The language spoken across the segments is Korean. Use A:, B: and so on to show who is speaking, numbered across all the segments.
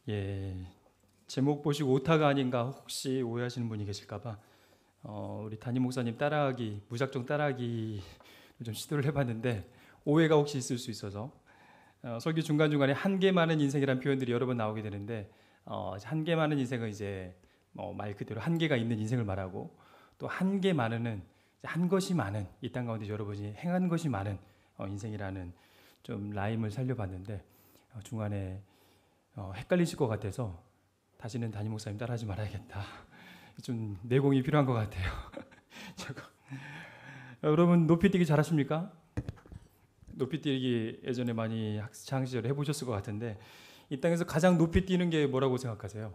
A: 예, 제목 보시고 오타가 아닌가 혹시 오해하시는 분이 계실까봐 우리 담임 목사님 따라하기, 무작정 따라하기 좀 시도를 해봤는데 오해가 혹시 있을 수 있어서 설교 중간중간에 한계 많은 인생이라는 표현들이 여러 번 나오게 되는데 한계 많은 인생은 이제 말 그대로 한계가 있는 인생을 말하고, 또 한계 많은은 한 것이 많은, 이 땅 가운데 여러분이 행한 것이 많은 인생이라는 좀 라임을 살려봤는데 중간에 헷갈리실 것 같아서 다시는 담임 목사님 따라하지 말아야겠다. 좀 내공이 필요한 것 같아요. 여러분 높이뛰기 잘하십니까? 높이뛰기 예전에 많이 학창 시절에 해보셨을 것 같은데 이 땅에서 가장 높이 뛰는 게 뭐라고 생각하세요?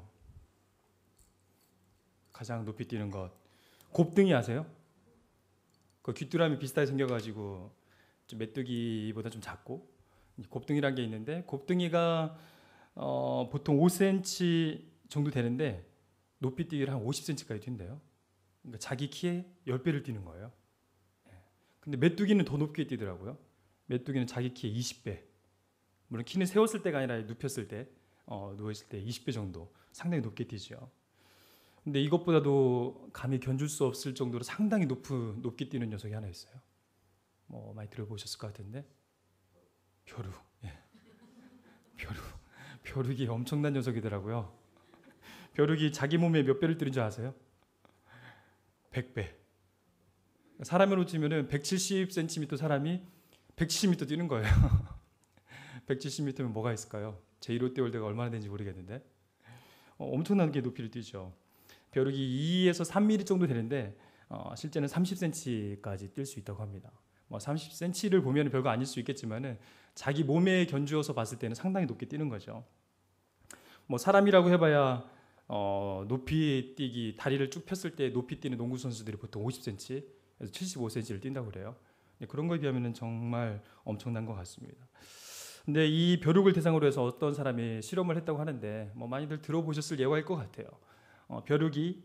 A: 가장 높이 뛰는 것, 곱등이 아세요? 그 귀뚜라미 비슷하게 생겨가지고 좀 메뚜기보다 좀 작고 곱등이란 게 있는데, 곱등이가 보통 5cm 정도 되는데 높이 뛰기를 한 50cm까지 뛴대요. 그러니까 자기 키에 10배를 뛰는 거예요. 근데 메뚜기는 더 높게 뛰더라고요. 메뚜기는 자기 키에 20배. 물론 키는 세웠을 때가 아니라 눕혔을 때, 누워있을 때 20배 정도 상당히 높게 뛰죠. 근데 이것보다도 감히 견줄 수 없을 정도로 상당히 높게 뛰는 녀석이 하나 있어요. 많이 들어보셨을 것 같은데 벼룩. 예. 벼룩이 엄청난 녀석이더라고요. 벼룩이 자기 몸에 몇 배를 뛰는 줄 아세요? 100배. 사람으로 치면은 170cm 사람이 170m 뛰는 거예요. 170m면 뭐가 있을까요? 제1롯데월드가 얼마나 되는지 모르겠는데 엄청난 게 높이를 뛰죠. 벼룩이 2에서 3mm 정도 되는데 실제는 30cm까지 뛸 수 있다고 합니다. 30cm를 보면 별거 아닐 수 있겠지만은 자기 몸에 견주어서 봤을 때는 상당히 높게 뛰는 거죠. 사람이라고 해봐야 높이 뛰기, 다리를 쭉 폈을 때 높이 뛰는 농구 선수들이 보통 50cm에서 75cm를 뛴다고 그래요. 그런 거에 비하면 정말 엄청난 것 같습니다. 근데 이 벼룩을 대상으로 해서 어떤 사람이 실험을 했다고 하는데 많이들 들어보셨을 예화일 것 같아요. 벼룩이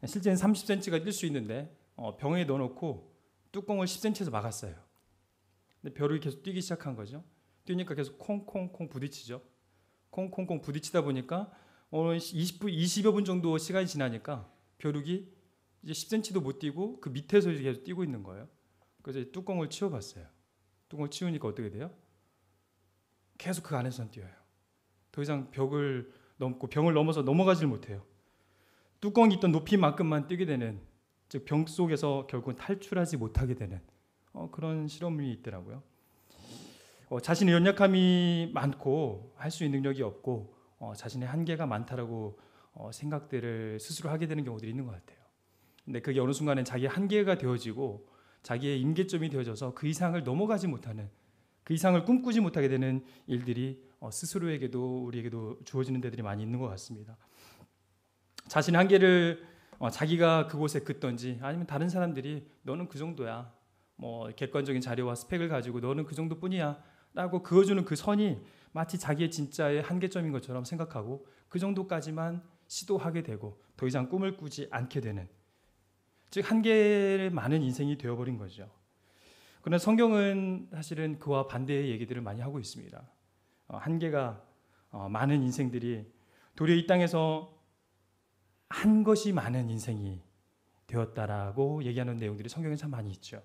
A: 실제는 30cm가 뛸 수 있는데 병에 넣어놓고 뚜껑을 10cm에서 막았어요. 근데 벼룩이 계속 뛰기 시작한 거죠. 뛰니까 계속 콩콩콩 부딪히죠. 콩콩콩 부딪히다 보니까 20여 분 정도 시간이 지나니까 벼룩이 이제 10cm도 못 뛰고 그 밑에서 계속 뛰고 있는 거예요. 그래서 뚜껑을 치워봤어요. 뚜껑을 치우니까 어떻게 돼요? 계속 그 안에서는 뛰어요. 더 이상 벽을 넘고 병을 넘어서 넘어가지를 못해요. 뚜껑이 있던 높이만큼만 뛰게 되는, 즉 병 속에서 결국은 탈출하지 못하게 되는 그런 실험이 있더라고요. 자신의 연약함이 많고 할 수 있는 능력이 없고 자신의 한계가 많다라고 생각들을 스스로 하게 되는 경우들이 있는 것 같아요. 근데 그게 어느 순간엔 자기 한계가 되어지고 자기의 임계점이 되어져서 그 이상을 넘어가지 못하는, 그 이상을 꿈꾸지 못하게 되는 일들이 스스로에게도 우리에게도 주어지는 데들이 많이 있는 것 같습니다. 자신의 한계를 자기가 그곳에 긋던지 아니면 다른 사람들이 너는 그 정도야, 객관적인 자료와 스펙을 가지고 너는 그 정도뿐이야 라고 그어주는 그 선이 마치 자기의 진짜의 한계점인 것처럼 생각하고 그 정도까지만 시도하게 되고 더 이상 꿈을 꾸지 않게 되는, 즉 한계 많은 인생이 되어버린 거죠. 그러나 성경은 사실은 그와 반대의 얘기들을 많이 하고 있습니다. 한계가 많은 인생들이 도리어 이 땅에서 한 것이 많은 인생이 되었다라고 얘기하는 내용들이 성경에 참 많이 있죠.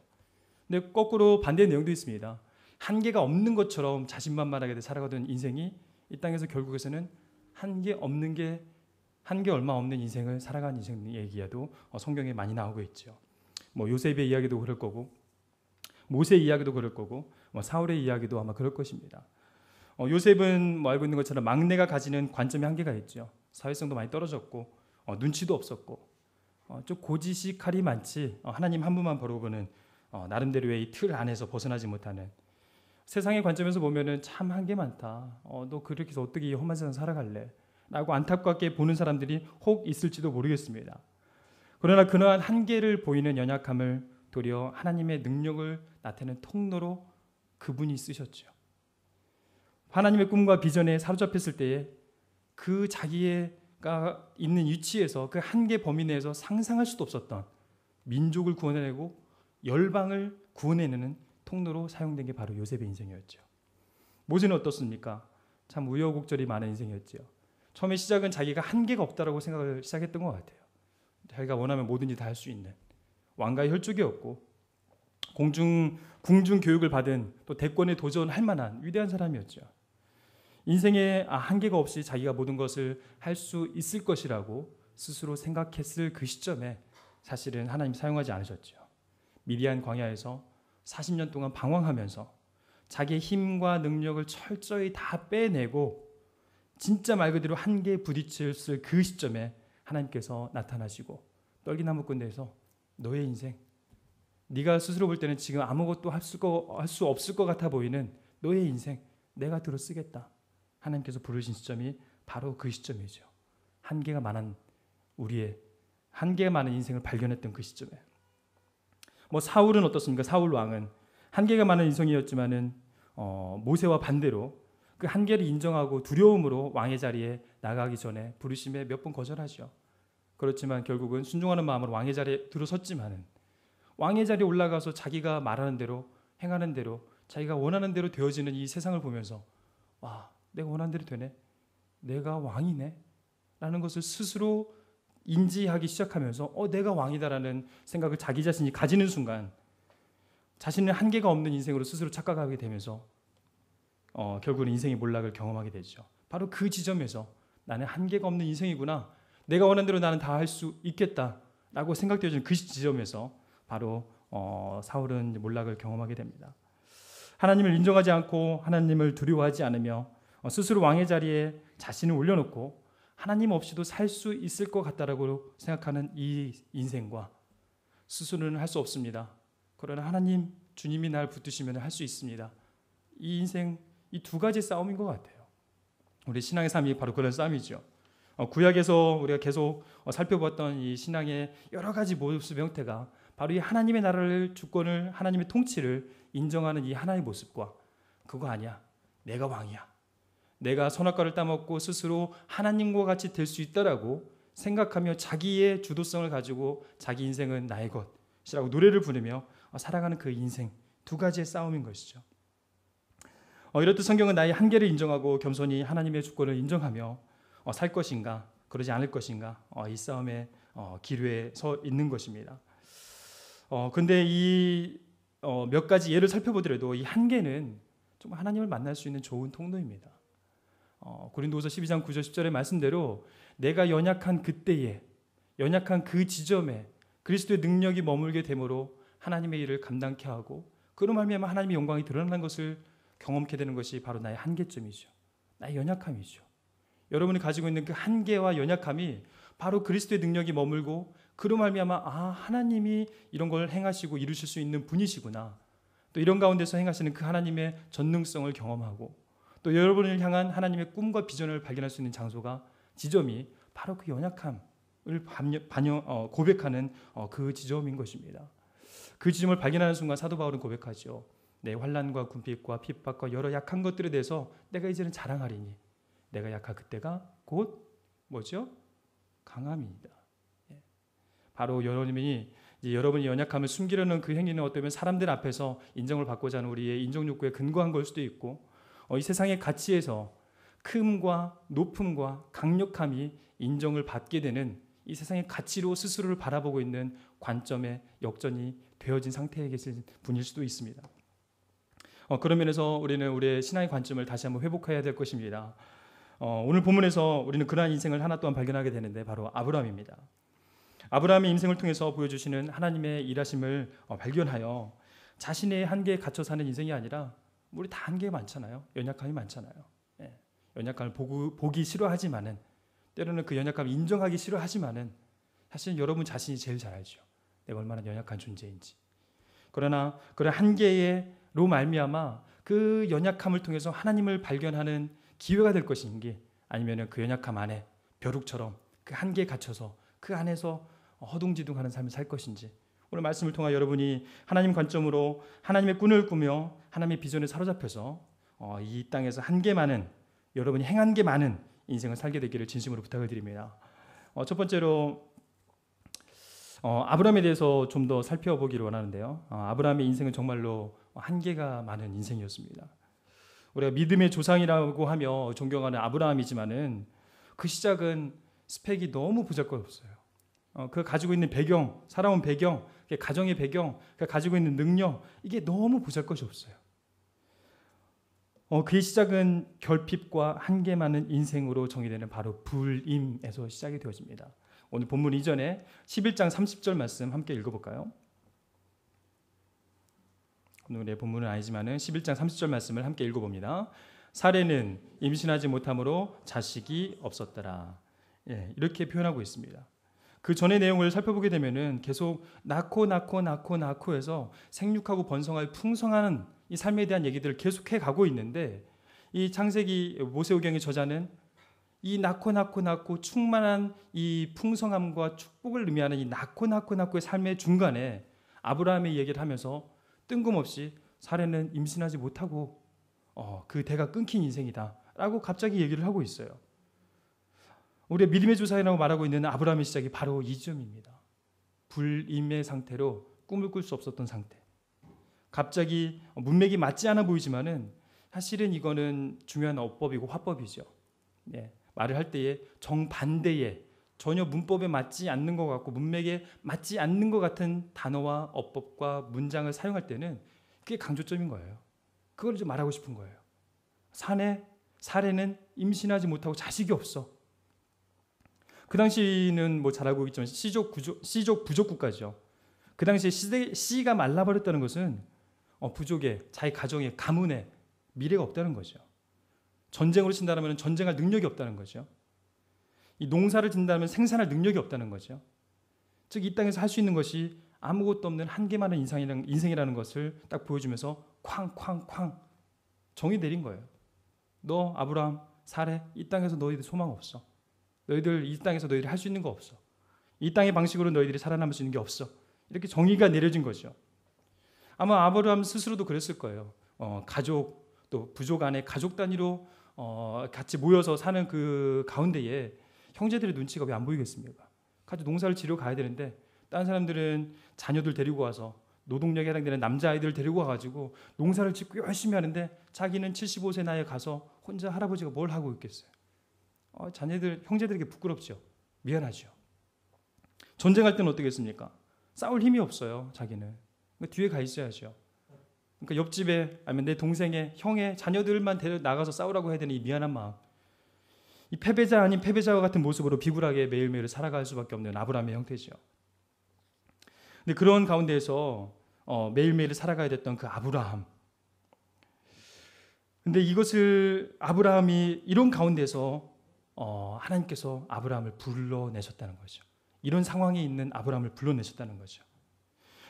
A: 근데 거꾸로 반대의 내용도 있습니다. 한계가 없는 것처럼 자신만만하게 살아가던 인생이 이 땅에서 결국에서는 한계 얼마 없는 인생을 살아가는 인생 얘기도 성경에 많이 나오고 있죠. 요셉의 이야기도 그럴 거고 모세의 이야기도 그럴 거고 사울의 이야기도 아마 그럴 것입니다. 요셉은 알고 있는 것처럼 막내가 가지는 관점의 한계가 있죠. 사회성도 많이 떨어졌고 눈치도 없었고 좀 고지식할이 많지 하나님 한 분만 바라보는 나름대로의 이 틀 안에서 벗어나지 못하는, 세상의 관점에서 보면은 참 한계 많다. 너 그렇게 해서 어떻게 이 험한 세상 살아갈래? 라고 안타깝게 보는 사람들이 혹 있을지도 모르겠습니다. 그러나 그러한 한계를 보이는 연약함을 도리어 하나님의 능력을 나타내는 통로로 그분이 쓰셨죠. 하나님의 꿈과 비전에 사로잡혔을 때에 그 자기가 있는 위치에서 그 한계 범위 내에서 상상할 수도 없었던 민족을 구원해내고 열방을 구원해내는 통로로 사용된 게 바로 요셉의 인생이었죠. 모세는 어떻습니까? 참 우여곡절이 많은 인생이었죠. 처음에 시작은 자기가 한계가 없다라고 생각을 시작했던 것 같아요. 자기가 원하면 뭐든지 다 할 수 있는, 왕가의 혈족이었고 궁중 교육을 받은, 또 대권에 도전할 만한 위대한 사람이었죠. 인생에 한계가 없이 자기가 모든 것을 할 수 있을 것이라고 스스로 생각했을 그 시점에 사실은 하나님 사용하지 않으셨죠. 미디안 광야에서 40년 동안 방황하면서 자기의 힘과 능력을 철저히 다 빼내고 진짜 말 그대로 한계에 부딪혔을 그 시점에 하나님께서 나타나시고 떨기나무 꾼대에서 너의 인생, 네가 스스로 볼 때는 지금 아무것도 할 수 없을 것 같아 보이는 너의 인생 내가 들어 쓰겠다. 하나님께서 부르신 시점이 바로 그 시점이죠. 한계가 많은 인생을 발견했던 그 시점에. 사울은 어떻습니까? 사울 왕은 한계가 많은 인성이었지만은 모세와 반대로 그 한계를 인정하고 두려움으로 왕의 자리에 나가기 전에 부르심에 몇 번 거절하죠. 그렇지만 결국은 순종하는 마음으로 왕의 자리에 들어섰지만은 왕의 자리에 올라가서 자기가 말하는 대로 행하는 대로 자기가 원하는 대로 되어지는 이 세상을 보면서 와, 내가 원하는 대로 되네, 내가 왕이네 라는 것을 스스로 인지하기 시작하면서 내가 왕이다라는 생각을 자기 자신이 가지는 순간 자신의 한계가 없는 인생으로 스스로 착각하게 되면서 결국은 인생의 몰락을 경험하게 되죠. 바로 그 지점에서 나는 한계가 없는 인생이구나, 내가 원하는 대로 나는 다 할 수 있겠다라고 생각되어지는 그 지점에서 바로 사울은 몰락을 경험하게 됩니다. 하나님을 인정하지 않고 하나님을 두려워하지 않으며 스스로 왕의 자리에 자신을 올려놓고 하나님 없이도 살 수 있을 것 같다라고 생각하는 이 인생과 스스로는 할 수 없습니다. 그러나 하나님, 주님이 날 붙드시면 할 수 있습니다. 이 인생, 이 두 가지 싸움인 것 같아요. 우리 신앙의 삶이 바로 그런 싸움이죠. 구약에서 우리가 계속 살펴봤던 이 신앙의 여러 가지 모습 형태가 바로 이 하나님의 나라를, 주권을, 하나님의 통치를 인정하는 이 하나의 모습과 그거 아니야, 내가 왕이야, 내가 선악과를 따먹고 스스로 하나님과 같이 될 수 있다라고 생각하며 자기의 주도성을 가지고 자기 인생은 나의 것이라고 노래를 부르며 살아가는 그 인생, 두 가지의 싸움인 것이죠. 이렇듯 성경은 나의 한계를 인정하고 겸손히 하나님의 주권을 인정하며 살 것인가 그러지 않을 것인가, 이 싸움의 기류에 서 있는 것입니다. 근데 이 몇 가지 예를 살펴보더라도 이 한계는 좀 하나님을 만날 수 있는 좋은 통로입니다. 고린도후서 12장 9절 10절의 말씀대로 내가 연약한 그때에, 연약한 그 지점에 그리스도의 능력이 머물게 되므로 하나님의 일을 감당케 하고 그로 말미암아 하나님의 영광이 드러나는 것을 경험케 되는 것이 바로 나의 한계점이죠. 나의 연약함이죠. 여러분이 가지고 있는 그 한계와 연약함이 바로 그리스도의 능력이 머물고 그로 말미암아 하나님이 이런 걸 행하시고 이루실 수 있는 분이시구나, 또 이런 가운데서 행하시는 그 하나님의 전능성을 경험하고 또 여러분을 향한 하나님의 꿈과 비전을 발견할 수 있는 장소가, 지점이 바로 그 연약함을 고백하는 그 지점인 것입니다. 그 지점을 발견하는 순간 사도 바울은 고백하죠. 내 환난과 궁핍과 핍박과 여러 약한 것들에 대해서 내가 이제는 자랑하리니 내가 약한 그때가 곧 뭐죠? 강함이다. 바로 여러분이 여러분의 연약함을 숨기려는 그 행위는 어쩌면 사람들 앞에서 인정을 받고자 하는 우리의 인정 욕구에 근거한 걸 수도 있고, 이 세상의 가치에서 큼과 높음과 강력함이 인정을 받게 되는 이 세상의 가치로 스스로를 바라보고 있는 관점의 역전이 되어진 상태에 계신 분일 수도 있습니다. 그런 면에서 우리는 우리의 신앙의 관점을 다시 한번 회복해야 될 것입니다. 오늘 본문에서 우리는 그러한 인생을 하나 또한 발견하게 되는데 바로 아브라함입니다. 아브라함의 인생을 통해서 보여주시는 하나님의 일하심을 발견하여 자신의 한계에 갇혀 사는 인생이 아니라, 우리 다 한계가 많잖아요. 연약함이 많잖아요. 연약함을 보기 싫어하지만은, 때로는 그 연약함을 인정하기 싫어하지만은 사실 여러분 자신이 제일 잘 알죠. 내가 얼마나 연약한 존재인지. 그러나 그런 한계로 말미암아 그 연약함을 통해서 하나님을 발견하는 기회가 될 것인지, 아니면은 그 연약함 안에 벼룩처럼 그 한계에 갇혀서 그 안에서 허둥지둥하는 삶을 살 것인지, 오늘 말씀을 통해 여러분이 하나님 관점으로 하나님의 꿈을 꾸며 하나님의 비전에 사로잡혀서 이 땅에서 한계 많은, 여러분이 행한 게 많은 인생을 살게 되기를 진심으로 부탁을 드립니다. 첫 번째로 아브라함에 대해서 좀 더 살펴보기를 원하는데요. 아브라함의 인생은 정말로 한계가 많은 인생이었습니다. 우리가 믿음의 조상이라고 하며 존경하는 아브라함이지만은 그 시작은 스펙이 너무 보잘것없어요. 그 가지고 있는 배경, 살아온 배경, 가정의 배경, 그 가지고 있는 능력, 이게 너무 보잘것이 없어요. 그의 시작은 결핍과 한계 많은 인생으로 정의되는 바로 불임에서 시작이 되어집니다. 오늘 본문 이전에 11장 30절 말씀 함께 읽어볼까요? 오늘의 본문은 아니지만은 11장 30절 말씀을 함께 읽어봅니다. 사례는 임신하지 못함으로 자식이 없었더라. 이렇게 표현하고 있습니다. 그 전의 내용을 살펴보게 되면은 계속 낳고 해서 생육하고 번성할 풍성한 이 삶에 대한 얘기들을 계속해 가고 있는데, 이 창세기 모세오경의 저자는 이 낳고 충만한 이 풍성함과 축복을 의미하는 이 낳고의 삶의 중간에 아브라함의 얘기를 하면서 뜬금없이 사례는 임신하지 못하고 그 대가 끊긴 인생이다 라고 갑자기 얘기를 하고 있어요. 우리가 믿음의 조상이라고 말하고 있는 아브라함의 시작이 바로 이 점입니다. 불임의 상태로 꿈을 꿀 수 없었던 상태. 갑자기 문맥이 맞지 않아 보이지만은 사실은 이거는 중요한 어법이고 화법이죠. 말을 할 때에 정반대의 전혀 문법에 맞지 않는 것 같고 문맥에 맞지 않는 것 같은 단어와 어법과 문장을 사용할 때는 그게 강조점인 거예요. 그걸 좀 말하고 싶은 거예요. 사례는 임신하지 못하고 자식이 없어. 그 당시는 잘 알고 있지만 씨족 부족 국가죠. 그 당시에 씨가 말라버렸다는 것은 부족의, 자기 가정의, 가문의 미래가 없다는 거죠. 전쟁으로 친다면 전쟁할 능력이 없다는 거죠. 이 농사를 짓는다면 생산할 능력이 없다는 거죠. 즉 이 땅에서 할 수 있는 것이 아무것도 없는 한계 많은 인생이라는 것을 딱 보여주면서 쾅 정의 내린 거예요. 너 아브라함, 사례, 이 땅에서 너희들 소망 없어. 너희들 이 땅에서 너희들이 할 수 있는 거 없어. 이 땅의 방식으로 너희들이 살아남을 수 있는 게 없어. 이렇게 정의가 내려진 거죠. 아마 아브라함 스스로도 그랬을 거예요. 가족 또 부족 안에 가족 단위로 같이 모여서 사는 그 가운데에 형제들의 눈치가 왜 안 보이겠습니까? 같이 농사를 지러 가야 되는데 다른 사람들은 자녀들 데리고 와서 노동력에 해당되는 남자아이들 데리고 와가지고 농사를 짓고 열심히 하는데 자기는 75세 나이에 가서 혼자 할아버지가 뭘 하고 있겠어요? 형제들에게 부끄럽죠. 미안하죠. 전쟁할 때는 어떻겠습니까? 싸울 힘이 없어요. 자기는. 뒤에 가 있어야죠. 그러니까 옆집에 아니면 내 동생의 형의 자녀들만 데려 나가서 싸우라고 해야 되는 이 미안한 마음. 이 패배자 아닌 패배자와 같은 모습으로 비굴하게 매일매일 살아갈 수밖에 없는 아브라함의 형태죠. 근데 그런 가운데에서 매일매일 살아가야 됐던 그 아브라함. 근데 이것을 아브라함이 이런 가운데서 하나님께서 아브라함을 불러내셨다는 거죠. 이런 상황에 있는 아브라함을 불러내셨다는 거죠.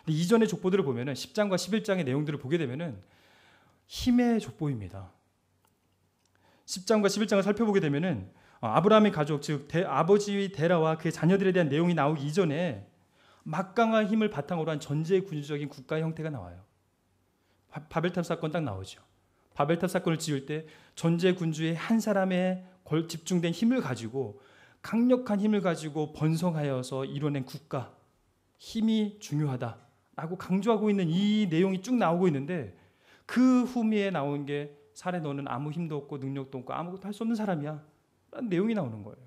A: 근데 이전의 족보들을 보면은 10장과 11장의 내용들을 보게 되면은 힘의 족보입니다. 10장과 11장을 살펴보게 되면은 아브라함의 가족, 즉 아버지 데라와 그의 자녀들에 대한 내용이 나오기 이전에 막강한 힘을 바탕으로 한 전제군주적인 국가 형태가 나와요. 바벨탑 사건 딱 나오죠. 바벨탑 사건을 지을 때 전제군주의 한 사람의 집중된 힘을 가지고 강력한 힘을 가지고 번성하여서 이뤄낸 국가, 힘이 중요하다라고 강조하고 있는 이 내용이 쭉 나오고 있는데 그 후미에 나온 게 사례 너는 아무 힘도 없고 능력도 없고 아무것도 할 수 없는 사람이야 라는 내용이 나오는 거예요.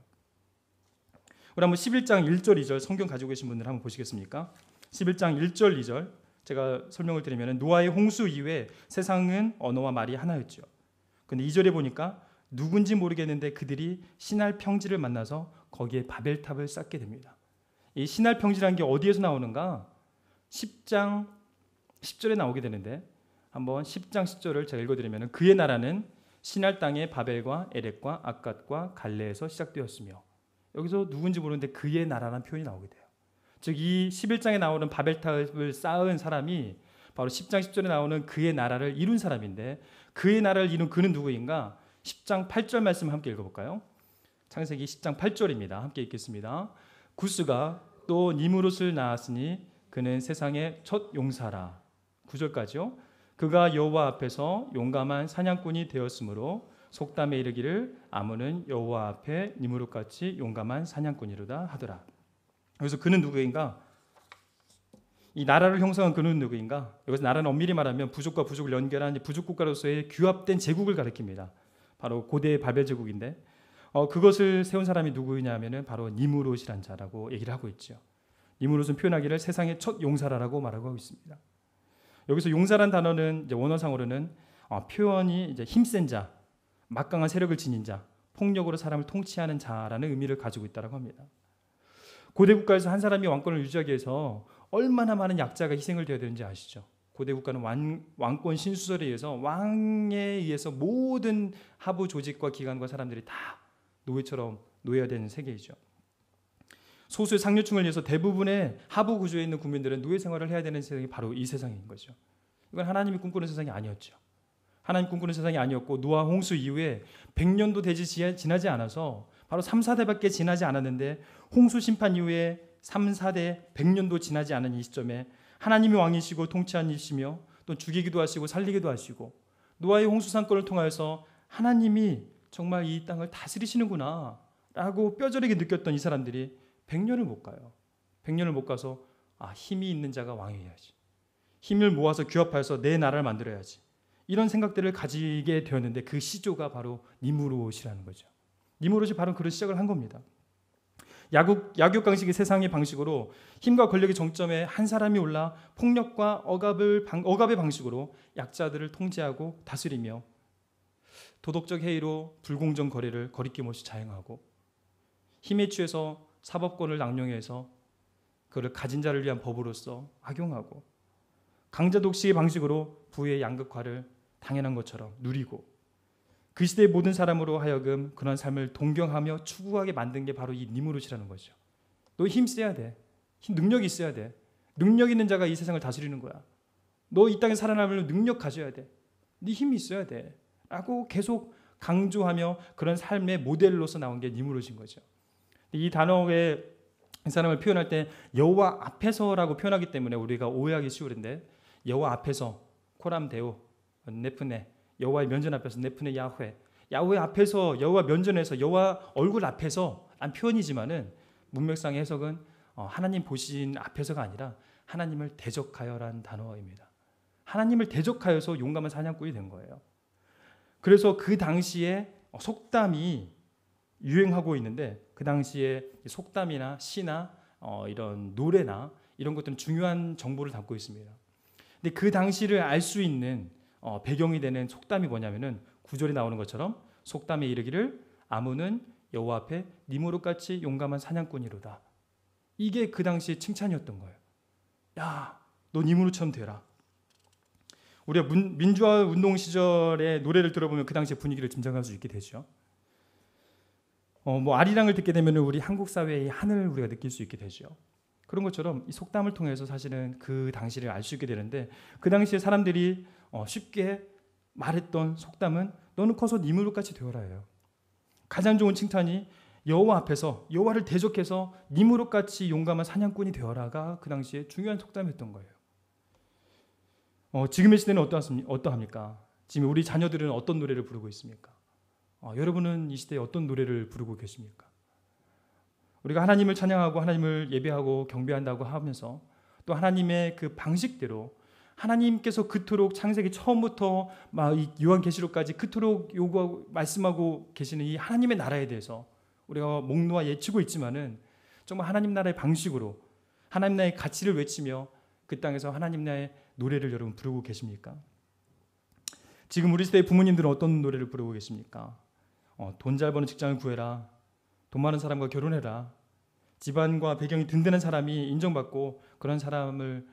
A: 우리 한번 11장 1절 2절 성경 가지고 계신 분들 한번 보시겠습니까? 11장 1절 2절 제가 설명을 드리면 노아의 홍수 이후에 세상은 언어와 말이 하나였죠. 근데 2절에 보니까 누군지 모르겠는데 그들이 신할 평지를 만나서 거기에 바벨탑을 쌓게 됩니다. 이 신할 평지라는 게 어디에서 나오는가? 10장 10절에 나오게 되는데 한번 10장 10절을 제가 읽어드리면 그의 나라는 신할 땅의 바벨과 에렉과 아갓과 갈레에서 시작되었으며 여기서 누군지 모르는데 그의 나라라는 표현이 나오게 돼요. 즉 이 11장에 나오는 바벨탑을 쌓은 사람이 바로 10장 10절에 나오는 그의 나라를 이룬 사람인데 그의 나라를 이룬 그는 누구인가? 10장 8절 말씀 함께 읽어볼까요? 창세기 10장 8절입니다. 함께 읽겠습니다. 구스가 또 니므롯을 낳았으니 그는 세상의 첫 용사라. 9절까지요. 그가 여호와 앞에서 용감한 사냥꾼이 되었으므로 속담에 이르기를 아문은 여호와 앞에 니므롯같이 용감한 사냥꾼이로다 하더라. 여기서 그는 누구인가? 이 나라를 형성한 그는 누구인가? 여기서 나라는 엄밀히 말하면 부족과 부족을 연결한 부족 국가로서의 규합된 제국을 가리킵니다. 바로 고대의 바벨 제국인데 그것을 세운 사람이 누구냐면은 바로 니무롯이란 자라고 얘기를 하고 있죠. 니무롯은 표현하기를 세상의 첫 용사라고 말하고 있습니다. 여기서 용사란 단어는 이제 원어상으로는 표현이 이제 힘센 자, 막강한 세력을 지닌 자, 폭력으로 사람을 통치하는 자라는 의미를 가지고 있다고 합니다. 고대 국가에서 한 사람이 왕권을 유지하기 위해서 얼마나 많은 약자가 희생을 되어야 되는지 아시죠? 고대 국가는 왕권 신수설에 의해서 왕에 의해서 모든 하부 조직과 기관과 사람들이 다 노예처럼 노예가 되는 세계이죠. 소수의 상류층을 위해서 대부분의 하부 구조에 있는 국민들은 노예 생활을 해야 되는 세상이 바로 이 세상인 거죠. 이건 하나님이 꿈꾸는 세상이 아니었죠. 하나님 꿈꾸는 세상이 아니었고 노아 홍수 이후에 100년도 지나지 않아서 바로 3, 4대밖에 지나지 않았는데 홍수 심판 이후에 3, 4대 100년도 지나지 않은 이 시점에 하나님이 왕이시고 통치하시며 또 죽이기도 하시고 살리기도 하시고 노아의 홍수 사건을 통하여서 하나님이 정말 이 땅을 다스리시는구나 라고 뼈저리게 느꼈던 이 사람들이 100년을 못 가요. 100년을 못 가서 힘이 있는 자가 왕이어야지. 힘을 모아서 규합하여서 내 나라를 만들어야지. 이런 생각들을 가지게 되었는데 그 시조가 바로 니무롯이라는 거죠. 니무롯이 바로 그런 시작을 한 겁니다. 약육강식의 세상의 방식으로 힘과 권력의 정점에 한 사람이 올라 폭력과 억압의 방식으로 약자들을 통제하고 다스리며 도덕적 해이로 불공정 거래를 거리낌 없이 자행하고 힘에 취해서 사법권을 남용해서 그를 가진 자를 위한 법으로서 악용하고 강자 독식의 방식으로 부의 양극화를 당연한 것처럼 누리고 그 시대의 모든 사람으로 하여금 그런 삶을 동경하며 추구하게 만든 게 바로 이 니무롯이라는 거죠. 너 힘 써야 돼. 능력이 있어야 돼. 능력 있는 자가 이 세상을 다스리는 거야. 너 이 땅에 살아남으려면 능력 가져야 돼. 네 힘이 있어야 돼. 라고 계속 강조하며 그런 삶의 모델로서 나온 게 니무롯인 거죠. 이 단어의 이 사람을 표현할 때 여호와 앞에서라고 표현하기 때문에 우리가 오해하기 쉬운데 여호와 앞에서 코람데오 네프네 여호와의 면전 앞에서 네프네 야훼 앞에서 여호와 면전에서 여호와 얼굴 앞에서 란 표현이지만은 문맥상의 해석은 하나님 보신 앞에서가 아니라 하나님을 대적하여란 단어입니다. 하나님을 대적하여서 용감한 사냥꾼이 된 거예요. 그래서 그 당시에 속담이 유행하고 있는데 그 당시에 속담이나 시나 이런 노래나 이런 것들은 중요한 정보를 담고 있습니다. 근데 그 당시를 알 수 있는 배경이 되는 속담이 뭐냐면은 9절에 나오는 것처럼 속담에 이르기를 아문은 여호와 앞에 니무롯같이 용감한 사냥꾼이로다. 이게 그 당시의 칭찬이었던 거예요. 야, 너 니무롯처럼 되라. 우리가 민주화 운동 시절의 노래를 들어보면 그 당시의 분위기를 짐작할 수 있게 되죠. 아리랑을 듣게 되면 우리 한국 사회의 하늘을 우리가 느낄 수 있게 되죠. 그런 것처럼 이 속담을 통해서 사실은 그 당시를 알 수 있게 되는데 그 당시에 사람들이 쉽게 말했던 속담은 너는 커서 니무롯같이 되어라예요. 가장 좋은 칭찬이 여호와 앞에서 여호와를 대적해서 니무롯같이 용감한 사냥꾼이 되어라가 그 당시에 중요한 속담이었던 거예요. 지금의 시대는 어떠합니까? 지금 우리 자녀들은 어떤 노래를 부르고 있습니까? 여러분은 이 시대에 어떤 노래를 부르고 계십니까? 우리가 하나님을 찬양하고 하나님을 예배하고 경배한다고 하면서 또 하나님의 그 방식대로 하나님께서 그토록 창세기 처음부터 이 요한계시록까지 그토록 요구하고 말씀하고 계시는 이 하나님의 나라에 대해서 우리가 목 놓아 예치고 있지만은 정말 하나님 나라의 방식으로 하나님 나라의 가치를 외치며 그 땅에서 하나님 나라의 노래를 여러분 부르고 계십니까? 지금 우리 시대의 부모님들은 어떤 노래를 부르고 계십니까? 돈 잘 버는 직장을 구해라. 돈 많은 사람과 결혼해라. 집안과 배경이 든든한 사람이 인정받고 그런 사람을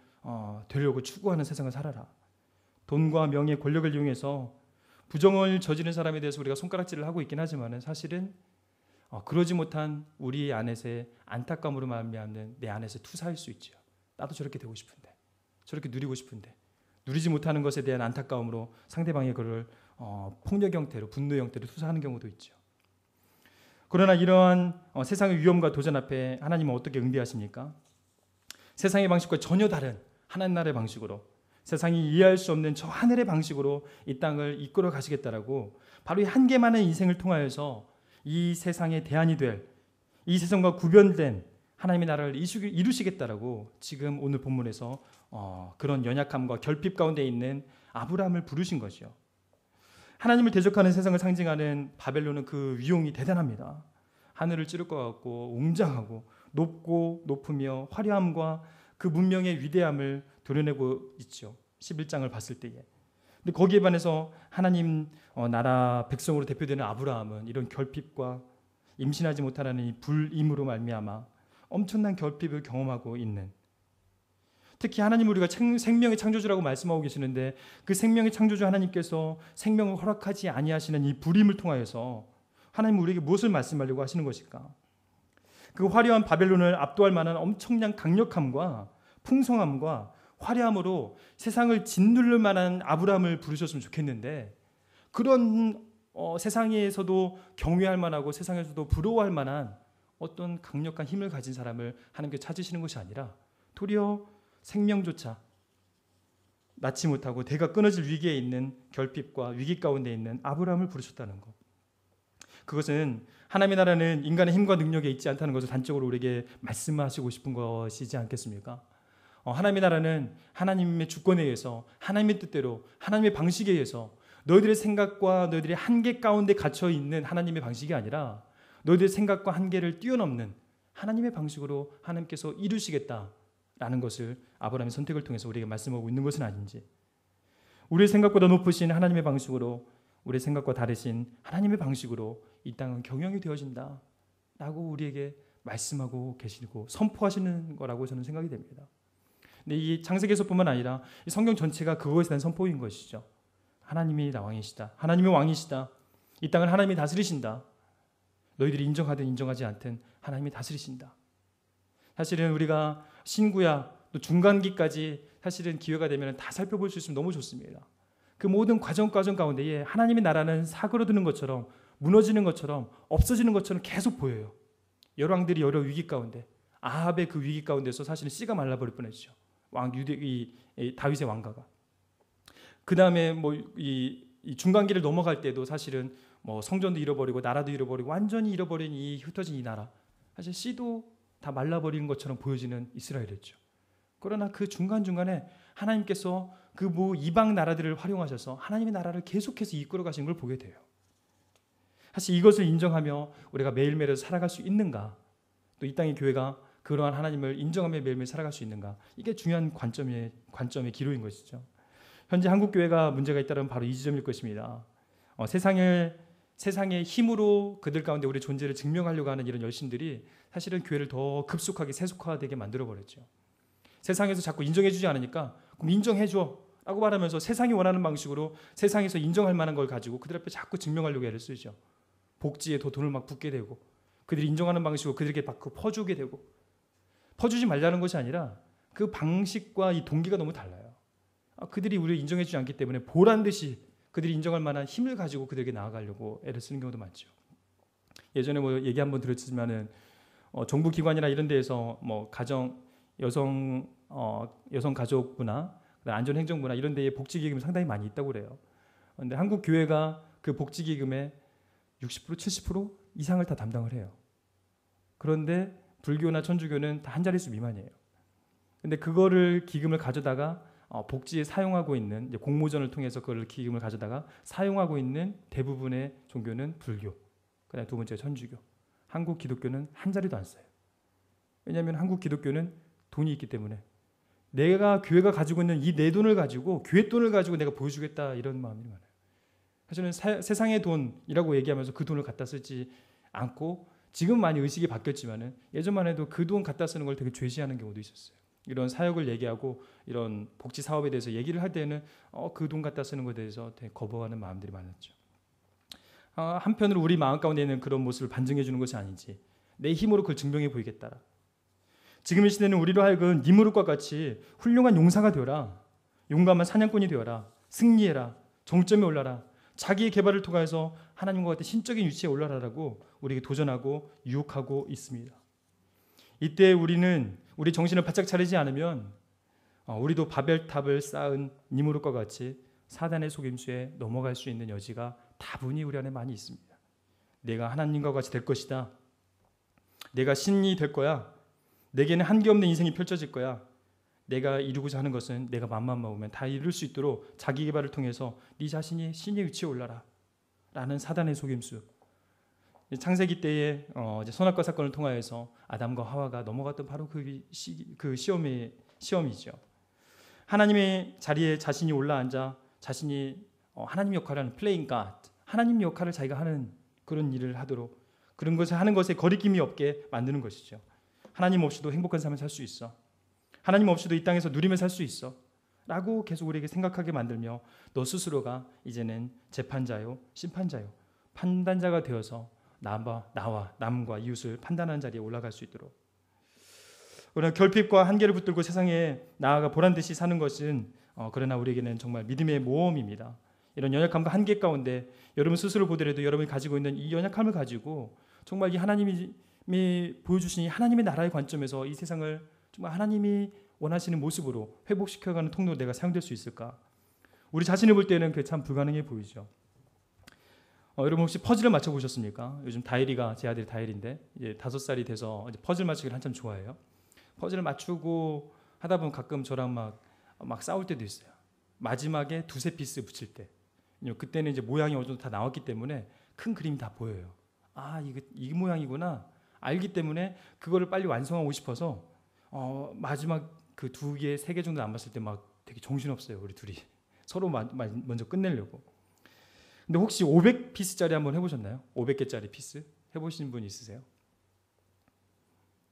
A: 되려고 추구하는 세상을 살아라. 돈과 명예, 권력을 이용해서 부정을 저지른 사람에 대해서 우리가 손가락질을 하고 있긴 하지만 사실은 그러지 못한 우리 안에서의 안타까움으로 말미암는 내 안에서 투사일 수 있죠. 나도 저렇게 되고 싶은데, 저렇게 누리고 싶은데 누리지 못하는 것에 대한 안타까움으로 상대방의 그를 폭력 형태로, 분노 형태로 투사하는 경우도 있죠. 그러나 이러한 세상의 위험과 도전 앞에 하나님은 어떻게 응대하십니까? 세상의 방식과 전혀 다른 하나님 나라의 방식으로, 세상이 이해할 수 없는 저 하늘의 방식으로 이 땅을 이끌어 가시겠다라고 바로 이 한 개만의 인생을 통하여서 이 세상의 대안이 될, 이 세상과 구별된 하나님의 나라를 이루시겠다라고 지금 오늘 본문에서 그런 연약함과 결핍 가운데 있는 아브라함을 부르신 거죠. 하나님을 대적하는 세상을 상징하는 바벨론은 그 위용이 대단합니다. 하늘을 찌를 것 같고 웅장하고 높고 높으며 화려함과 그 문명의 위대함을 도려내고 있죠. 11장을 봤을 때에. 근데 거기에 반해서 하나님 나라 백성으로 대표되는 아브라함은 이런 결핍과 임신하지 못하는 이 불임으로 말미암아 엄청난 결핍을 경험하고 있는, 특히 하나님 우리가 생명의 창조주라고 말씀하고 계시는데 그 생명의 창조주 하나님께서 생명을 허락하지 아니하시는 이 불임을 통하여서 하나님 우리에게 무엇을 말씀하려고 하시는 것일까? 그 화려한 바벨론을 압도할 만한 엄청난 강력함과 풍성함과 화려함으로 세상을 짓누를 만한 아브라함을 부르셨으면 좋겠는데, 그런 세상에서도 경외할 만하고 세상에서도 부러워할 만한 어떤 강력한 힘을 가진 사람을 하나님께 찾으시는 것이 아니라 도리어 생명조차 낳지 못하고 대가 끊어질 위기에 있는 결핍과 위기 가운데 있는 아브라함을 부르셨다는 것. 그것은 하나님의 나라는 인간의 힘과 능력에 있지 않다는 것을 단적으로 우리에게 말씀하시고 싶은 것이지 않겠습니까? 하나님의 나라는 하나님의 주권에 의해서, 하나님의 뜻대로, 하나님의 방식에 의해서 너희들의 생각과 너희들의 한계 가운데 갇혀 있는 하나님의 방식이 아니라 너희들의 생각과 한계를 뛰어넘는 하나님의 방식으로 하나님께서 이루시겠다라는 것을 아브라함의 선택을 통해서 우리에게 말씀하고 있는 것은 아닌지, 우리의 생각보다 높으신 하나님의 방식으로, 우리의 생각과 다르신 하나님의 방식으로 이 땅은 경영이 되어진다 라고 우리에게 말씀하고 계시고 선포하시는 거라고 저는 생각이 됩니다. 근데 이 창세기에서뿐만 아니라 이 성경 전체가 그것에 대한 선포인 것이죠. 하나님이 왕이시다. 하나님이 왕이시다. 이 땅을 하나님이 다스리신다. 너희들이 인정하든 인정하지 않든 하나님이 다스리신다. 사실은 우리가 신구약 또 중간기까지 사실은 기회가 되면 다 살펴볼 수 있으면 너무 좋습니다. 그 모든 과정 가운데에 하나님의 나라는 사그러드는 것처럼, 무너지는 것처럼, 없어지는 것처럼 계속 보여요. 열왕들이 여러 위기 가운데, 아합의 그 위기 가운데서 사실은 씨가 말라버릴 뻔했죠. 다윗의 왕가가. 그 다음에 이 중간기를 넘어갈 때도 사실은 성전도 잃어버리고 나라도 잃어버리고 완전히 잃어버린 이 흩어진 이 나라, 사실 씨도 다 말라버리는 것처럼 보여지는 이스라엘이었죠. 그러나 그 중간중간에 하나님께서 그 이방 나라들을 활용하셔서 하나님의 나라를 계속해서 이끌어 가시는 걸 보게 돼요. 사실 이것을 인정하며 우리가 매일매일 살아갈 수 있는가, 또 이 땅의 교회가 그러한 하나님을 인정하며 매일매일 살아갈 수 있는가, 이게 중요한 관점의 기로인 것이죠. 현재 한국 교회가 문제가 있다면 바로 이 지점일 것입니다. 세상의 힘으로 그들 가운데 우리의 존재를 증명하려고 하는 이런 열심들이 사실은 교회를 더 급속하게 세속화되게 만들어버렸죠. 세상에서 자꾸 인정해주지 않으니까 그럼 인정해줘 라고 말하면서 세상이 원하는 방식으로 세상에서 인정할 만한 걸 가지고 그들 앞에 자꾸 증명하려고 애를 쓰죠. 복지에 더 돈을 막 붓게 되고, 그들이 인정하는 방식으로 그들에게 막 퍼주게 되고, 퍼주지 말라는 것이 아니라 그 방식과 이 동기가 너무 달라요. 그들이 우리를 인정해주지 않기 때문에 보란듯이 그들이 인정할 만한 힘을 가지고 그들에게 나아가려고 애를 쓰는 경우도 많죠. 예전에 얘기 한번 들었지만은 정부기관이나 이런 데에서 여성가족부나 안전행정부나 이런 데에 복지기금이 상당히 많이 있다고 그래요. 그런데 한국 교회가 그 복지기금의 60% 70% 이상을 다 담당을 해요. 그런데 불교나 천주교는 다 한 자릿수 미만이에요. 근데 그거를 기금을 가져다가 복지에 사용하고 있는, 이제 공모전을 통해서 그걸 기금을 가져다가 사용하고 있는 대부분의 종교는 불교, 그다음에 두 번째 천주교. 한국 기독교는 한 자리도 안 써요. 왜냐하면 한국 기독교는 돈이 있기 때문에 교회가 가지고 있는 이 내 돈을 가지고, 교회 돈을 가지고 내가 보여주겠다, 이런 마음이 많아요. 사실은 세상의 돈이라고 얘기하면서 그 돈을 갖다 쓰지 않고, 지금 많이 의식이 바뀌었지만은 예전만 해도 그 돈 갖다 쓰는 걸 되게 죄시하는 경우도 있었어요. 이런 사역을 얘기하고 이런 복지 사업에 대해서 얘기를 할 때는 그 돈 갖다 쓰는 것에 대해서 되게 거부하는 마음들이 많았죠. 한편으로 우리 마음 가운데 있는 그런 모습을 반증해 주는 것이 아닌지, 내 힘으로 그걸 증명해 보이겠다. 지금 이 시대는 우리로 하여금 니무롯과 같이 훌륭한 용사가 되어라, 용감한 사냥꾼이 되어라, 승리해라, 정점에 올라라, 자기의 개발을 통해서 하나님과 같은 신적인 위치에 올라라라고 우리에게 도전하고 유혹하고 있습니다. 이때 우리 정신을 바짝 차리지 않으면 우리도 바벨탑을 쌓은 니무롯과 같이 사단의 속임수에 넘어갈 수 있는 여지가 다분히 우리 안에 많이 있습니다. 내가 하나님과 같이 될 것이다. 내가 신이 될 거야. 내게는 한계 없는 인생이 펼쳐질 거야. 내가 이루고자 하는 것은 내가 맘만 먹으면 다 이룰 수 있도록 자기 개발을 통해서 네 자신이 신의 위치에 올라라 라는 사단의 속임수. 창세기 때에 이제 선악과 사건을 통하여서 아담과 하와가 넘어갔던 바로 그 시험이죠. 하나님의 자리에 자신이 올라앉아 자신이 하나님 역할을 하는 플레잉 갓, 하나님 역할을 자기가 하는 그런 일을 하도록, 그런 것을 하는 것에 거리낌이 없게 만드는 것이죠. 하나님 없이도 행복한 삶을 살 수 있어. 하나님 없이도 이 땅에서 누리며 살 수 있어. 라고 계속 우리에게 생각하게 만들며 너 스스로가 이제는 재판자요, 심판자요, 판단자가 되어서 나와 남과 이웃을 판단하는 자리에 올라갈 수 있도록. 그러나 결핍과 한계를 붙들고 세상에 나아가 보란듯이 사는 것은 그러나 우리에게는 정말 믿음의 모험입니다. 이런 연약함과 한계 가운데 여러분 스스로 보더라도 여러분이 가지고 있는 이 연약함을 가지고 정말 이 하나님이 보여주신 이 하나님의 나라의 관점에서 이 세상을 정말 하나님이 원하시는 모습으로 회복시켜가는 통로로 내가 사용될 수 있을까? 우리 자신을 볼 때는 그게 참 불가능해 보이죠. 여러분 혹시 퍼즐을 맞춰보셨습니까? 요즘 다일이가, 제 아들이 다일인데 이제 5살이 돼서 이제 퍼즐 맞추기를 한참 좋아해요. 퍼즐을 맞추고 하다 보면 가끔 저랑 막 싸울 때도 있어요. 마지막에 두세 피스 붙일 때. 그때는 이제 모양이 어느 정도 다 나왔기 때문에 큰 그림이 다 보여요. 아, 이 모양이구나 알기 때문에 그거를 빨리 완성하고 싶어서 마지막 그 2개, 3개 정도 남았을 때 막 되게 정신없어요. 우리 둘이 서로 먼저 끝내려고. 근데 혹시 500피스짜리 한번 해보셨나요? 500개짜리 피스 해보신 분 있으세요?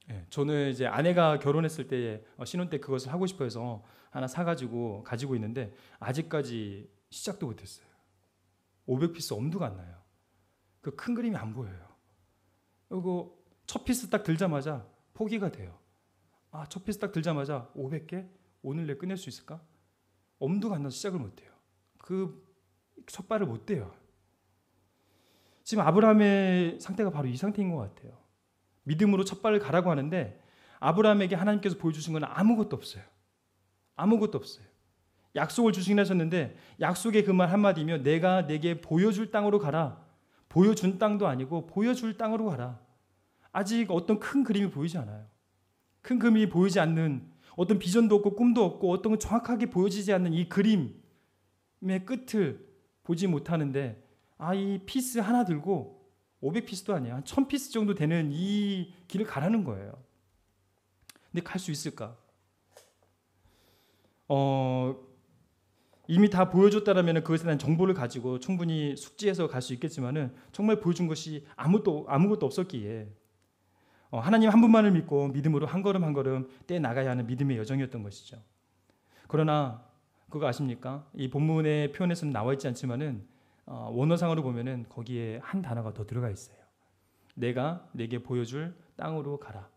A: 네, 저는 이제 아내가 결혼했을 때 신혼 때 그것을 하고 싶어서 하나 사가지고 가지고 있는데 아직까지 시작도 못했어요. 500피스 엄두가 안 나요. 그 큰 그림이 안 보여요. 그리고 첫 피스 딱 들자마자 포기가 돼요. 첫 피스 딱 들자마자 500개? 오늘 내 끝낼 수 있을까? 엄두가 안 나서 시작을 못해요. 그 첫 발을 못 떼요. 지금 아브라함의 상태가 바로 이 상태인 것 같아요. 믿음으로 첫 발을 가라고 하는데 아브라함에게 하나님께서 보여주신 건 아무것도 없어요. 아무것도 없어요. 약속을 주시긴 하셨는데 약속의 그 말 한마디며 내가 내게 보여줄 땅으로 가라. 보여준 땅도 아니고 보여줄 땅으로 가라. 아직 어떤 큰 그림이 보이지 않아요. 큰 그림이 보이지 않는, 어떤 비전도 없고 꿈도 없고 어떤 건 정확하게 보여지지 않는 이 그림의 끝을 보지 못하는데 이 피스 하나 들고 500피스도 아니야. 한 1000피스 정도 되는 이 길을 가라는 거예요. 근데 갈 수 있을까? 이미 다 보여줬다라면 그것에 대한 정보를 가지고 충분히 숙지해서 갈 수 있겠지만은 정말 보여준 것이 아무것도 없었기에 하나님 한 분만을 믿고 믿음으로 한 걸음 한 걸음 떼 나가야 하는 믿음의 여정이었던 것이죠. 그러나 그거 아십니까? 이 본문의 표현에서는 나와 있지 않지만은 원어상으로 보면은 거기에 한 단어가 더 들어가 있어요. 내가 내게 보여줄 땅으로 가라.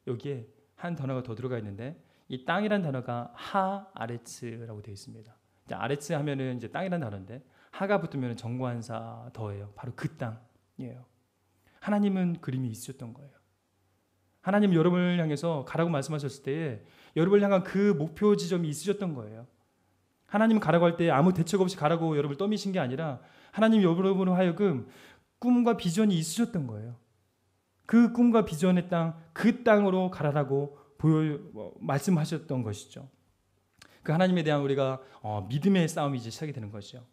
A: 여기에 한 단어가 더 들어가 있는데 이 땅이란 단어가 하아레츠라고 되어 있습니다. 아레츠 하면은 이제 땅이란 단어인데 하가 붙으면 정관사 더예요. 바로 그 땅이에요. 하나님은 그림이 있으셨던 거예요. 하나님 여러분을 향해서 가라고 말씀하셨을 때에 여러분을 향한 그 목표 지점이 있으셨던 거예요. 하나님 가라고 할 때 아무 대책 없이 가라고 여러분을 떠미신 게 아니라 하나님 여러분으로 하여금 꿈과 비전이 있으셨던 거예요. 그 꿈과 비전의 땅, 그 땅으로 가라라고 말씀하셨던 것이죠. 그 하나님에 대한 우리가 믿음의 싸움이 이제 시작이 되는 것이죠.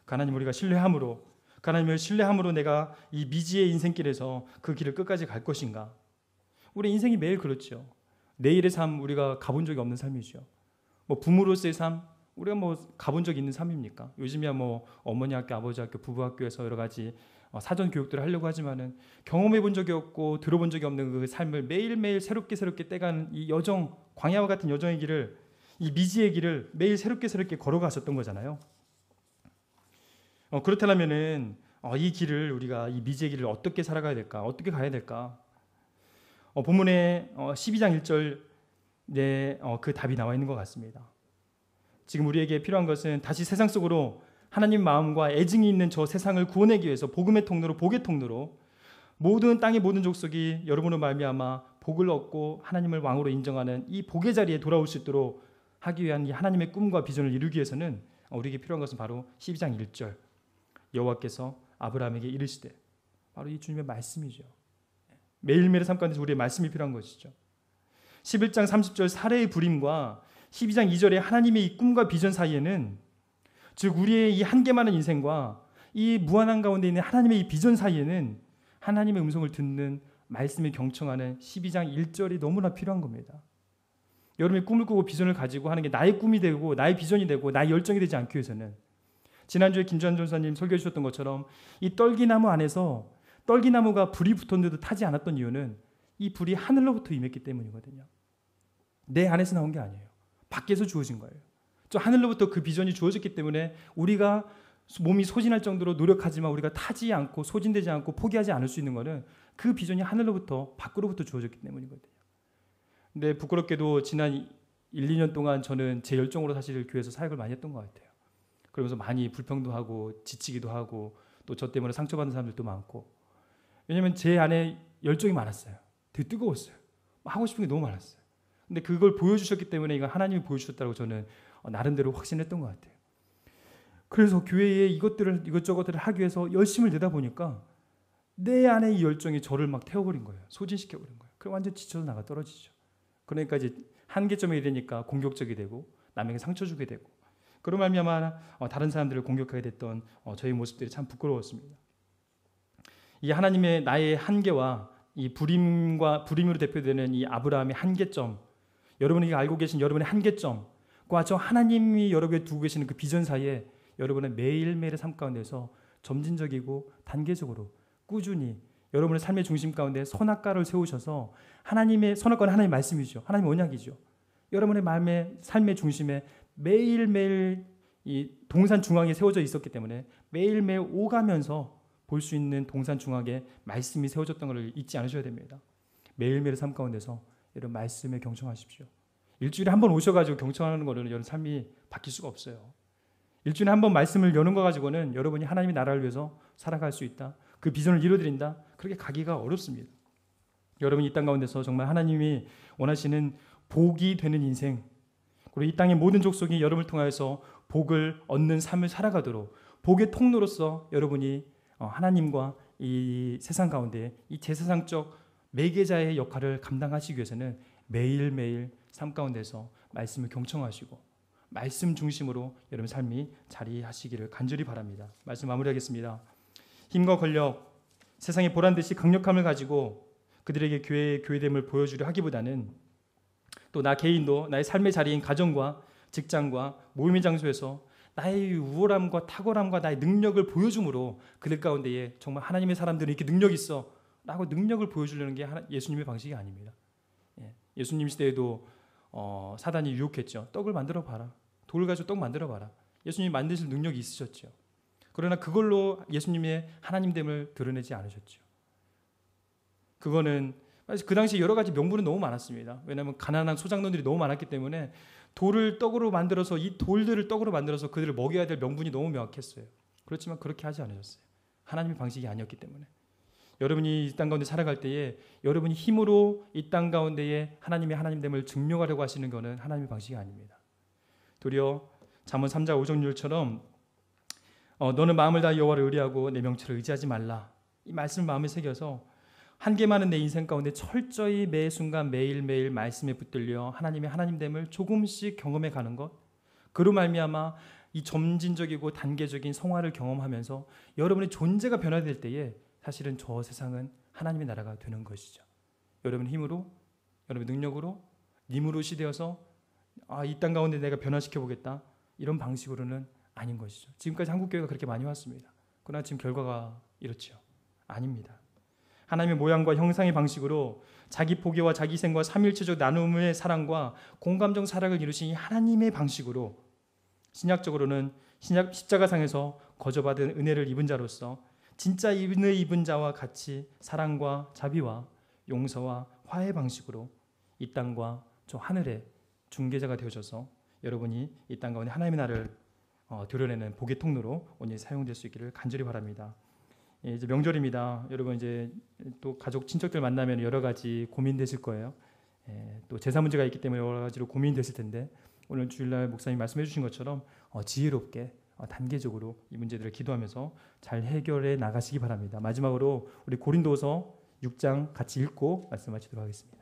A: 그 하나님 우리가 신뢰함으로, 그 하나님을 신뢰함으로 내가 이 미지의 인생길에서 그 길을 끝까지 갈 것인가. 우리 인생이 매일 그렇죠. 내일의 삶 우리가 가본 적이 없는 삶이죠. 부모로서의 삶 우리가 가본 적이 있는 삶입니까? 요즘이야 어머니 학교, 아버지 학교, 부부 학교에서 여러 가지 사전 교육들을 하려고 하지만은 경험해 본 적이 없고 들어본 적이 없는 그 삶을 매일매일 새롭게 떼가는 이 여정, 광야와 같은 여정의 길을, 이 미지의 길을 매일 새롭게 걸어가셨던 거잖아요. 그렇다면은 이 길을 우리가 이 미지의 길을 어떻게 살아가야 될까? 어떻게 가야 될까? 본문의 12장 1절에 그 답이 나와 있는 것 같습니다. 지금 우리에게 필요한 것은 다시 세상 속으로 하나님 마음과 애증이 있는 저 세상을 구원하기 위해서 복음의 통로로, 복의 통로로 모든 땅의 모든 족속이 여러분으로 말미암아 복을 얻고 하나님을 왕으로 인정하는 이 복의 자리에 돌아올 수 있도록 하기 위한 이 하나님의 꿈과 비전을 이루기 위해서는 우리에게 필요한 것은 바로 12장 1절 여호와께서 아브라함에게 이르시되, 바로 이 주님의 말씀이죠. 매일매일의 삶 가운데서 우리의 말씀이 필요한 것이죠. 11장 30절 사례의 부림과 12장 2절의 하나님의 이 꿈과 비전 사이에는, 즉 우리의 이 한계 많은 인생과 이 무한한 가운데 있는 하나님의 이 비전 사이에는 하나님의 음성을 듣는 말씀에 경청하는 12장 1절이 너무나 필요한 겁니다. 여러분이 꿈을 꾸고 비전을 가지고 하는 게 나의 꿈이 되고 나의 비전이 되고 나의 열정이 되지 않기 위해서는, 지난주에 김주환 전사님 설교해 주셨던 것처럼 이 떨기나무 안에서 떨기나무가 불이 붙었는데도 타지 않았던 이유는 이 불이 하늘로부터 임했기 때문이거든요. 내 안에서 나온 게 아니에요. 밖에서 주어진 거예요. 저 하늘로부터 그 비전이 주어졌기 때문에 우리가 몸이 소진할 정도로 노력하지만 우리가 타지 않고 소진되지 않고 포기하지 않을 수 있는 것은 그 비전이 하늘로부터 밖으로부터 주어졌기 때문이거든요. 근데 부끄럽게도 지난 1, 2년 동안 저는 제 열정으로 사실 교회에서 사역을 많이 했던 것 같아요. 그러면서 많이 불평도 하고 지치기도 하고 또 저 때문에 상처받는 사람들도 많고, 왜냐하면 제 안에 열정이 많았어요. 되게 뜨거웠어요. 하고 싶은 게 너무 많았어요. 근데 그걸 보여주셨기 때문에 이건 하나님이 보여주셨다고 저는 나름대로 확신했던 것 같아요. 그래서 교회에 이것저것들을 하기 위해서 열심을 내다 보니까 내 안에 이 열정이 저를 막 태워버린 거예요. 소진시켜버린 거예요. 그럼 완전 지쳐서 나가 떨어지죠. 그러니까 이제 한계점에 이르니까 공격적이 되고 남에게 상처 주게 되고, 그런 말미암아 다른 사람들을 공격하게 됐던 저의 모습들이 참 부끄러웠습니다. 이 하나님의 나의 한계와 이 불임으로 대표되는 이 아브라함의 한계점, 여러분이 알고 계신 여러분의 한계점과 저 하나님이 여러분에게 두고 계시는 그 비전 사이에 여러분의 매일매일의 삶 가운데서 점진적이고 단계적으로 꾸준히 여러분의 삶의 중심 가운데 선악과를 세우셔서, 하나님의 선악과는 하나님의 말씀이죠. 하나님의 언약이죠. 여러분의 마음의 삶의 중심에 매일매일 이 동산 중앙에 세워져 있었기 때문에 매일매일 오가면서 볼 수 있는 동산 중앙에 말씀이 세워졌던 것을 잊지 않으셔야 됩니다. 매일매일 삶 가운데서 여러분 말씀에 경청하십시오. 일주일에 한 번 오셔가지고 경청하는 거는 여러분 삶이 바뀔 수가 없어요. 일주일에 한 번 말씀을 여는 거 가지고는 여러분이 하나님의 나라를 위해서 살아갈 수 있다, 그 비전을 이루어드린다, 그렇게 가기가 어렵습니다. 여러분이 이 땅 가운데서 정말 하나님이 원하시는 복이 되는 인생, 그리고 이 땅의 모든 족속이 여러분을 통하여서 복을 얻는 삶을 살아가도록 복의 통로로서 여러분이 하나님과 이 세상 가운데 이 제사상적 매개자의 역할을 감당하시기 위해서는 매일매일 삶 가운데서 말씀을 경청하시고 말씀 중심으로 여러분 삶이 자리하시기를 간절히 바랍니다. 말씀 마무리하겠습니다. 힘과 권력, 세상의 보란듯이 강력함을 가지고 그들에게 교회됨을 보여주려 하기보다는, 또 나 개인도 나의 삶의 자리인 가정과 직장과 모임의 장소에서 나의 우월함과 탁월함과 나의 능력을 보여줌으로 그들 가운데에 정말 하나님의 사람들은 이렇게 능력이 있어 라고 능력을 보여주려는 게 예수님의 방식이 아닙니다. 예수님 시대에도 사단이 유혹했죠. 떡을 만들어 봐라. 돌을 가지고 떡 만들어 봐라. 예수님이 만드실 능력이 있으셨죠. 그러나 그걸로 예수님의 하나님됨을 드러내지 않으셨죠. 그거는 그 당시 여러 가지 명분은 너무 많았습니다. 왜냐하면 가난한 소장농들이 너무 많았기 때문에 돌을 떡으로 만들어서 이 돌들을 떡으로 만들어서 그들을 먹여야 될 명분이 너무 명확했어요. 그렇지만 그렇게 하지 않으셨어요. 하나님의 방식이 아니었기 때문에. 여러분이 이 땅 가운데 살아갈 때에 여러분이 힘으로 이 땅 가운데에 하나님의 하나님됨을 증명하려고 하시는 것은 하나님의 방식이 아닙니다. 도리어 잠언 3장 5절처럼 너는 마음을 다해 여호와를 의뢰하고 내 명철을 의지하지 말라. 이 말씀을 마음에 새겨서 한계 많은 내 인생 가운데 철저히 매 순간 매일매일 말씀에 붙들려 하나님의 하나님됨을 조금씩 경험해 가는 것, 그로 말미암아 이 점진적이고 단계적인 성화를 경험하면서 여러분의 존재가 변화될 때에 사실은 저 세상은 하나님의 나라가 되는 것이죠. 여러분의 힘으로, 여러분의 능력으로, 님으로시 되어서 이 땅 가운데 내가 변화시켜 보겠다, 이런 방식으로는 아닌 것이죠. 지금까지 한국교회가 그렇게 많이 왔습니다. 그러나 지금 결과가 이렇죠. 아닙니다. 하나님의 모양과 형상의 방식으로 자기 포기와 자기 희생과 삼일체적 나눔의 사랑과 공감적 사랑을 이루신 이 하나님의 방식으로 신약적으로는 십자가상에서 거저받은 은혜를 입은 자로서 진짜 은혜 입은 자와 같이 사랑과 자비와 용서와 화해 방식으로 이 땅과 저 하늘의 중개자가 되어져서 여러분이 이 땅 가운데 하나님의 나라를 드러내는 복의 통로로 오늘 사용될 수 있기를 간절히 바랍니다. 이제 명절입니다. 여러분 이제 또 가족 친척들 만나면 여러 가지 고민되실 거예요. 또 제사 문제가 있기 때문에 여러 가지로 고민되실 텐데, 오늘 주일날 목사님 말씀해 주신 것처럼 지혜롭게 단계적으로 이 문제들을 기도하면서 잘 해결해 나가시기 바랍니다. 마지막으로 우리 고린도서 6장 같이 읽고 말씀 마치도록 하겠습니다.